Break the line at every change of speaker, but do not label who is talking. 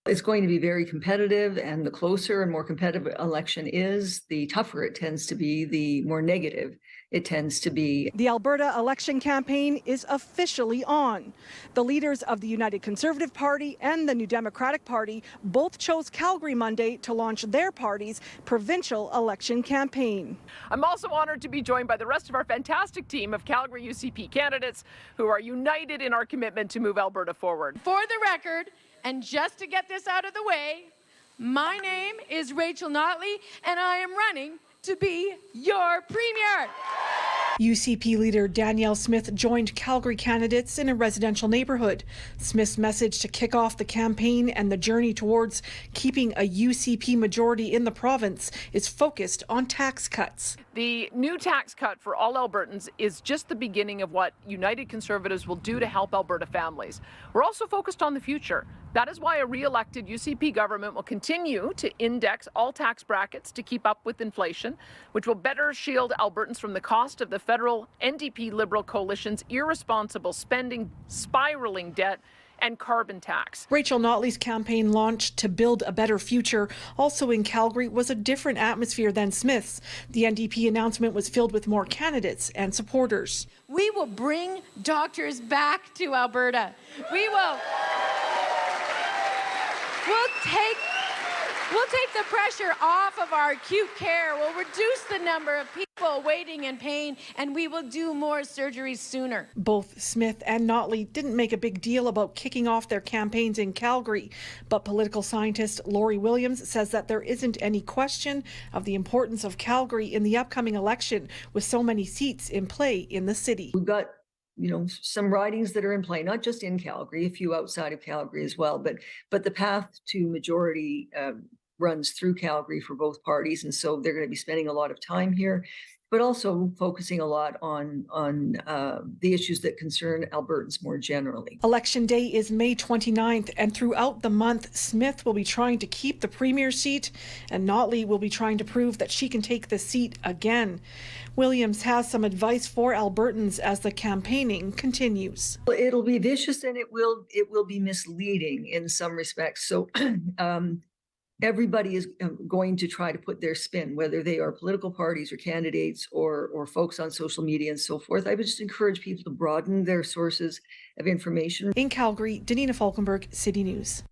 It's going to be very competitive, and the closer and more competitive election is, the tougher it tends to be, the more negative it tends to be.
The Alberta election campaign is officially on. The leaders of the United Conservative Party and the New Democratic Party both chose Calgary Monday to launch their party's provincial election campaign.
I'm also honored to be joined by the rest of our fantastic team of Calgary UCP candidates who are united in our commitment to move Alberta forward.
For the record, and just to get this out of the way, my name is Rachel Notley, and I am running to be your premier.
UCP leader Danielle Smith joined Calgary candidates in a residential neighborhood. Smith's message to kick off the campaign and the journey towards keeping a UCP majority in the province is focused on tax cuts.
The new tax cut for all Albertans is just the beginning of what United Conservatives will do to help Alberta families. We're also focused on the future. That is why a re-elected UCP government will continue to index all tax brackets to keep up with inflation, which will better shield Albertans from the cost of the federal NDP Liberal coalition's irresponsible spending, spiraling debt, and carbon tax.
Rachel Notley's campaign launched to build a better future. Also in Calgary was a different atmosphere than Smith's. The NDP announcement was filled with more candidates and supporters.
We will bring doctors back to Alberta. We'll take the pressure off of our acute care. We'll reduce the number of people waiting in pain, and we will do more surgeries sooner.
Both Smith and Notley didn't make a big deal about kicking off their campaigns in Calgary, but political scientist Lori Williams says that there isn't any question of the importance of Calgary in the upcoming election, with so many seats in play in the city.
We've got some ridings that are in play, not just in Calgary, a few outside of Calgary as well, but the path to majority runs through Calgary for both parties, and so they're going to be spending a lot of time here, but also focusing a lot on the issues that concern Albertans more generally.
Election day is May 29th, and throughout the month, Smith will be trying to keep the premier's seat, and Notley will be trying to prove that she can take the seat again. Williams has some advice for Albertans as the campaigning continues.
It'll be vicious, and it will be misleading in some respects. So everybody is going to try to put their spin, whether they are political parties or candidates or folks on social media and so forth. I would just encourage people to broaden their sources of information.
In Calgary, Danina Falkenberg, City News.